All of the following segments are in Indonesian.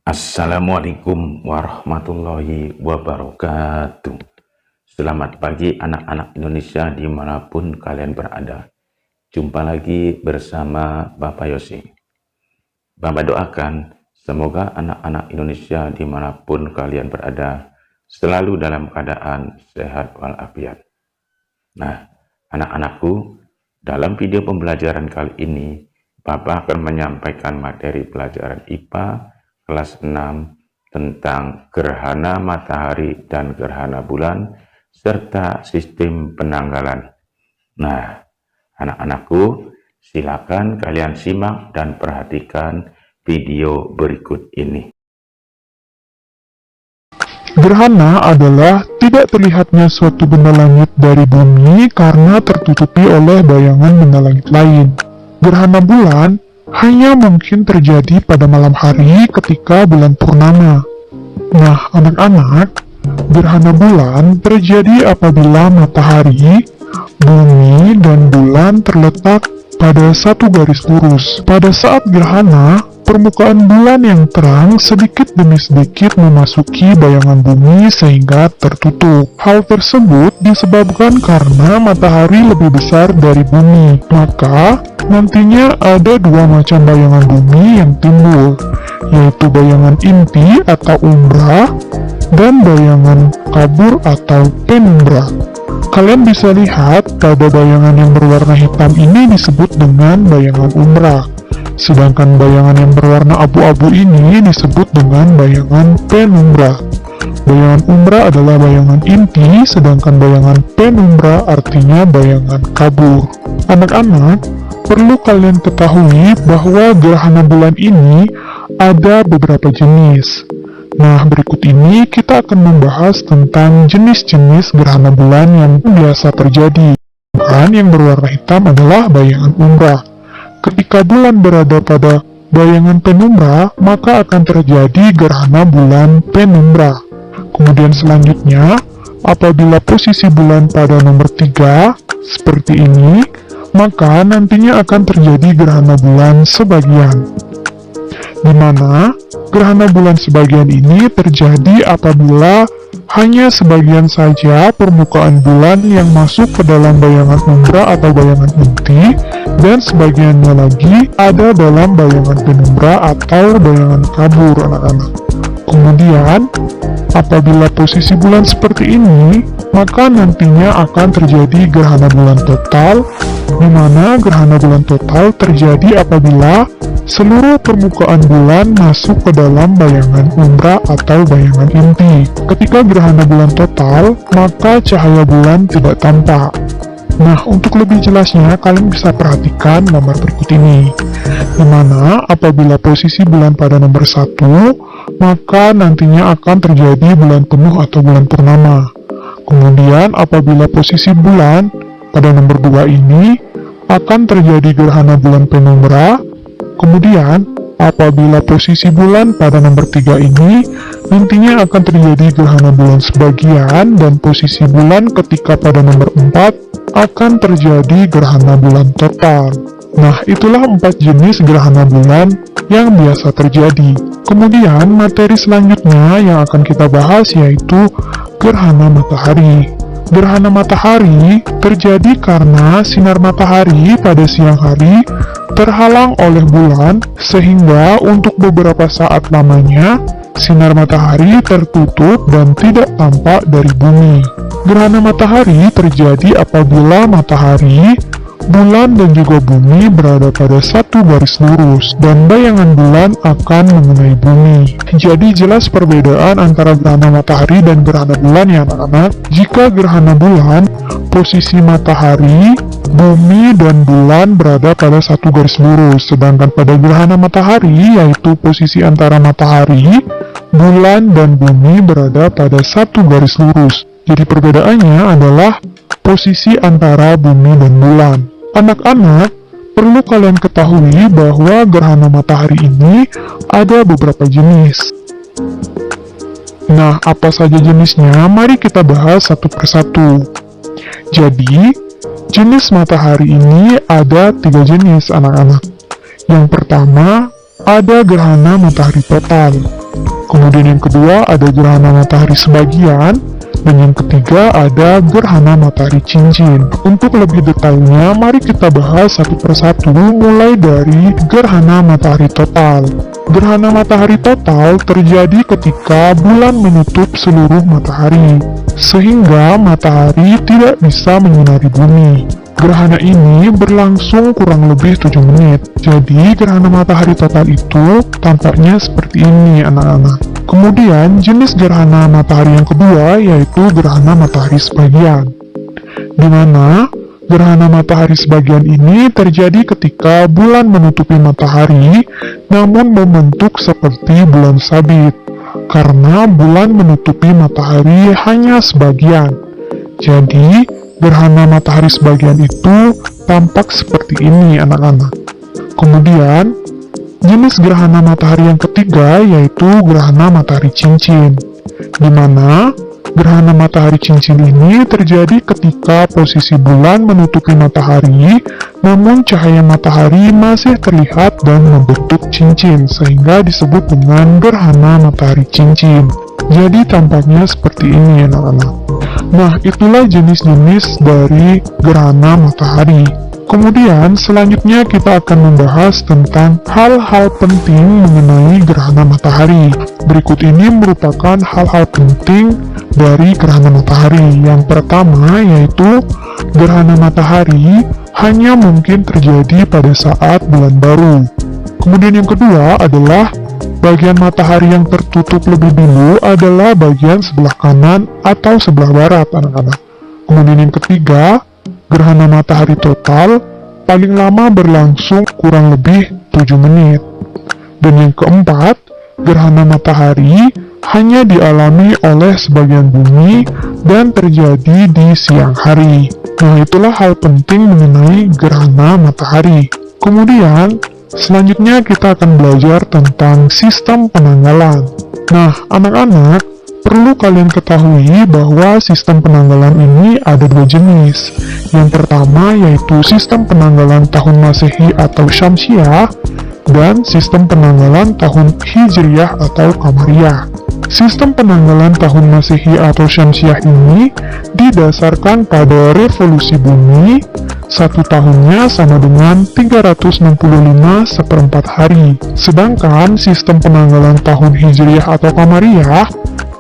Assalamualaikum warahmatullahi wabarakatuh. Selamat pagi anak-anak Indonesia dimanapun kalian berada. Jumpa lagi bersama Bapak Yosi. Bapak doakan semoga anak-anak Indonesia dimanapun kalian berada selalu dalam keadaan sehat walafiat. Nah, anak-anakku, dalam video pembelajaran kali ini Bapak akan menyampaikan materi pelajaran IPA kelas 6 tentang gerhana matahari dan gerhana bulan serta sistem penanggalan. Nah, anak-anakku, silakan kalian simak dan perhatikan video berikut ini. Gerhana adalah tidak terlihatnya suatu benda langit dari bumi karena tertutupi oleh bayangan benda langit lain. Gerhana bulan hanya mungkin terjadi pada malam hari ketika bulan purnama. Nah, anak-anak, gerhana bulan terjadi apabila matahari, bumi, dan bulan terletak pada satu garis lurus. Pada saat gerhana, permukaan bulan yang terang sedikit demi sedikit memasuki bayangan bumi sehingga tertutup. Hal tersebut disebabkan karena matahari lebih besar dari bumi. Maka, nantinya ada dua macam bayangan bumi yang timbul, yaitu bayangan inti atau umbra dan bayangan kabur atau penumbra. Kalian bisa lihat pada bayangan yang berwarna hitam ini disebut dengan bayangan umbra. Sedangkan bayangan yang berwarna abu-abu ini disebut dengan bayangan penumbra. Bayangan umbra adalah bayangan inti, sedangkan bayangan penumbra artinya bayangan kabur. Anak-anak, perlu kalian ketahui bahwa gerhana bulan ini ada beberapa jenis. Nah, berikut ini kita akan membahas tentang jenis-jenis gerhana bulan yang biasa terjadi. Bayangan yang berwarna hitam adalah bayangan umbra. Ketika bulan berada pada bayangan penumbra, maka akan terjadi gerhana bulan penumbra. Kemudian selanjutnya, apabila posisi bulan pada nomor 3, seperti ini, maka nantinya akan terjadi gerhana bulan sebagian. Di mana gerhana bulan sebagian ini terjadi apabila hanya sebagian saja permukaan bulan yang masuk ke dalam bayangan umbra atau bayangan inti, dan sebagiannya lagi ada dalam bayangan penumbra atau bayangan kabur, anak-anak. Kemudian, apabila posisi bulan seperti ini, maka nantinya akan terjadi gerhana bulan total, di mana gerhana bulan total terjadi apabila seluruh permukaan bulan masuk ke dalam bayangan umbra atau bayangan inti. Ketika gerhana bulan total, maka cahaya bulan tidak tampak. Nah, untuk lebih jelasnya, kalian bisa perhatikan gambar berikut ini. Dimana apabila posisi bulan pada nomor 1, maka nantinya akan terjadi bulan penuh atau bulan purnama. Kemudian apabila posisi bulan pada nomor 2 ini, akan terjadi gerhana bulan penumbra. Kemudian, apabila posisi bulan pada nomor 3 ini, nantinya akan terjadi gerhana bulan sebagian, dan posisi bulan ketika pada nomor 4 akan terjadi gerhana bulan total. Nah, itulah 4 jenis gerhana bulan yang biasa terjadi. Kemudian, materi selanjutnya yang akan kita bahas yaitu gerhana matahari. Gerhana matahari terjadi karena sinar matahari pada siang hari terhalang oleh bulan, sehingga untuk beberapa saat lamanya sinar matahari tertutup dan tidak tampak dari bumi. Gerhana matahari terjadi apabila matahari, bulan, dan juga bumi berada pada satu garis lurus, dan bayangan bulan akan mengenai bumi. Jadi jelas perbedaan antara gerhana matahari dan gerhana bulan ya anak-anak. Jika gerhana bulan, posisi matahari, bumi, dan bulan berada pada satu garis lurus, sedangkan pada gerhana matahari, yaitu posisi antara matahari, bulan, dan bumi berada pada satu garis lurus. Jadi perbedaannya adalah posisi antara bumi dan bulan. Anak-anak, perlu kalian ketahui bahwa gerhana matahari ini ada beberapa jenis. Nah, apa saja jenisnya? Mari kita bahas satu persatu. Jadi, jenis matahari ini ada 3 jenis, anak-anak. Yang pertama, ada gerhana matahari total. Kemudian yang kedua ada gerhana matahari sebagian, dan yang ketiga ada gerhana matahari cincin. Untuk lebih detailnya, mari kita bahas satu persatu mulai dari gerhana matahari total. Gerhana matahari total terjadi ketika bulan menutup seluruh matahari, sehingga matahari tidak bisa menyinari bumi. Gerhana ini berlangsung kurang lebih 7 menit. Jadi gerhana matahari total itu tampaknya seperti ini anak-anak. Kemudian jenis gerhana matahari yang kedua yaitu gerhana matahari sebagian, di mana gerhana matahari sebagian ini terjadi ketika bulan menutupi matahari namun membentuk seperti bulan sabit, karena bulan menutupi matahari hanya sebagian. Jadi gerhana matahari sebagian itu tampak seperti ini anak-anak. Kemudian jenis gerhana matahari yang ketiga yaitu gerhana matahari cincin, di mana gerhana matahari cincin ini terjadi ketika posisi bulan menutupi matahari, namun cahaya matahari masih terlihat dan membentuk cincin, sehingga disebut dengan gerhana matahari cincin. Jadi tampaknya seperti ini anak-anak. Nah, itulah jenis-jenis dari gerhana matahari. Kemudian selanjutnya kita akan membahas tentang hal-hal penting mengenai gerhana matahari. Berikut ini merupakan hal-hal penting dari gerhana matahari. Yang pertama yaitu gerhana matahari hanya mungkin terjadi pada saat bulan baru. Kemudian yang kedua adalah bagian matahari yang tertutup lebih dulu adalah bagian sebelah kanan atau sebelah barat anak-anak. Kemudian yang ketiga, gerhana matahari total paling lama berlangsung kurang lebih 7 menit. Dan yang keempat, gerhana matahari hanya dialami oleh sebagian bumi dan terjadi di siang hari. Nah, itulah hal penting mengenai gerhana matahari. Kemudian, selanjutnya kita akan belajar tentang sistem penanggalan. Nah, anak-anak, perlu kalian ketahui bahwa sistem penanggalan ini ada 2 jenis. Yang pertama yaitu sistem penanggalan tahun Masehi atau Syamsiah, dan sistem penanggalan tahun Hijriyah atau Qamariyah. Sistem penanggalan tahun Masehi atau Syamsiah ini didasarkan pada revolusi bumi. 1 tahunnya sama dengan 365/4 hari. Sedangkan sistem penanggalan tahun Hijriyah atau Qamariyah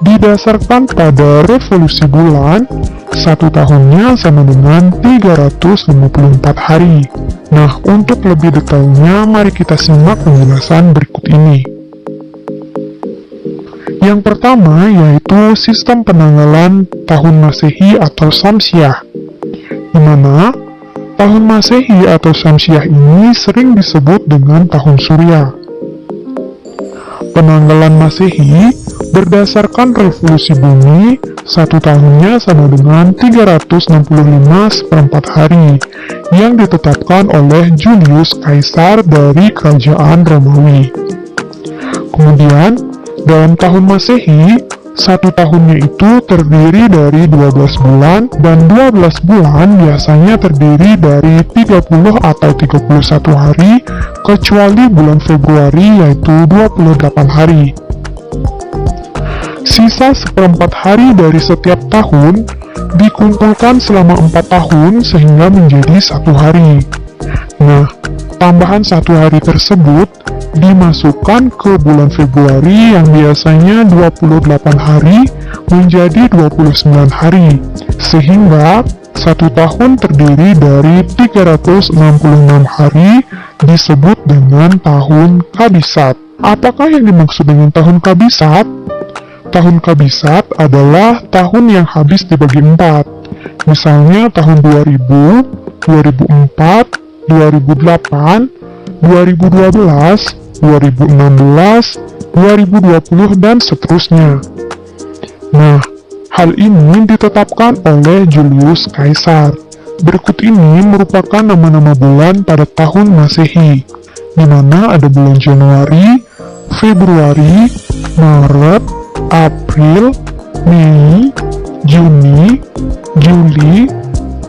didasarkan pada revolusi bulan. 1 tahunnya sama dengan 354 hari. Nah, untuk lebih detailnya, mari kita simak penjelasan berikut ini. Yang pertama yaitu sistem penanggalan tahun Masehi atau Syamsiah, di mana tahun Masehi atau Syamsiah ini sering disebut dengan tahun Surya. Penanggalan Masehi berdasarkan revolusi bumi, 1 tahunnya sama dengan 365/4 hari, yang ditetapkan oleh Julius Kaisar dari Kerajaan Romawi. Kemudian, dalam tahun Masehi, 1 tahunnya itu terdiri dari 12 bulan, dan 12 bulan biasanya terdiri dari 30 atau 31 hari, kecuali bulan Februari yaitu 28 hari. Sisa 1/4 hari dari setiap tahun dikumpulkan selama 4 tahun sehingga menjadi 1 hari. Nah, tambahan 1 hari tersebut dimasukkan ke bulan Februari yang biasanya 28 hari menjadi 29 hari, sehingga 1 tahun terdiri dari 366 hari disebut dengan tahun Kabisat. Apakah yang dimaksud dengan tahun Kabisat? Tahun Kabisat adalah tahun yang habis dibagi 4. Misalnya tahun 2000, 2004, 2008, 2012, 2016, 2020, dan seterusnya. Nah, hal ini ditetapkan oleh Julius Kaisar. Berikut ini merupakan nama-nama bulan pada tahun Masehi, di mana ada bulan Januari, Februari, Maret, April, Mei, Juni, Juli,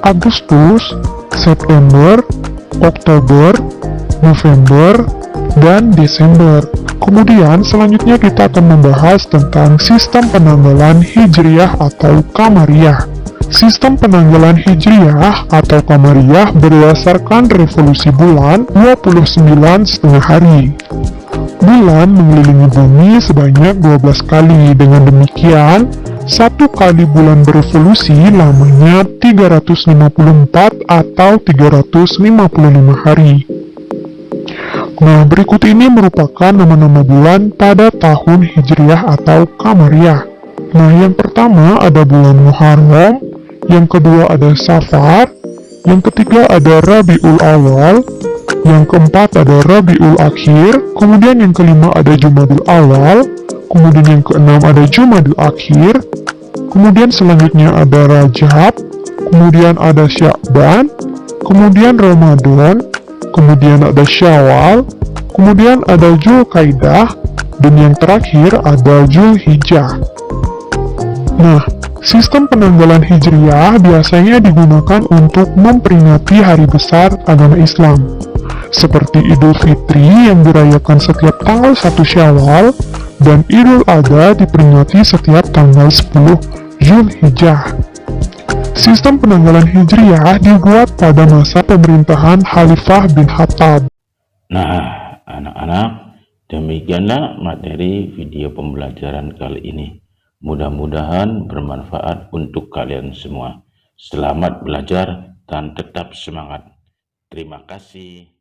Agustus, September, Oktober, November, dan Desember. Kemudian selanjutnya kita akan membahas tentang sistem penanggalan Hijriyah atau Qamariyah. Sistem penanggalan Hijriyah atau Qamariyah berdasarkan revolusi bulan 29,5 hari. Bulan mengelilingi bumi sebanyak 12 kali. Dengan demikian, satu kali bulan berevolusi lamanya 354 atau 355 hari. Nah, berikut ini merupakan nama-nama bulan pada tahun Hijriyah atau Qamariyah. Nah, yang pertama ada bulan Muharram, yang kedua ada Safar, yang ketiga ada Rabiul Awal, yang keempat ada Rabiul Akhir, kemudian yang kelima ada Jumadil Awal, kemudian yang keenam ada Jumadil Akhir, kemudian selanjutnya ada Rajab, kemudian ada Sya'ban, kemudian Ramadan, kemudian ada Syawal, kemudian ada Zulkaidah, dan yang terakhir ada Zulhijjah. Nah, sistem penanggalan Hijriyah biasanya digunakan untuk memperingati hari besar agama Islam, seperti Idul Fitri yang dirayakan setiap tanggal 1 Syawal, dan Idul Adha diperingati setiap tanggal 10 Zulhijjah. Sistem penanggalan Hijriyah dibuat pada masa pemerintahan Khalifah bin Khattab. Nah, anak-anak, demikianlah materi video pembelajaran kali ini. Mudah-mudahan bermanfaat untuk kalian semua. Selamat belajar dan tetap semangat. Terima kasih.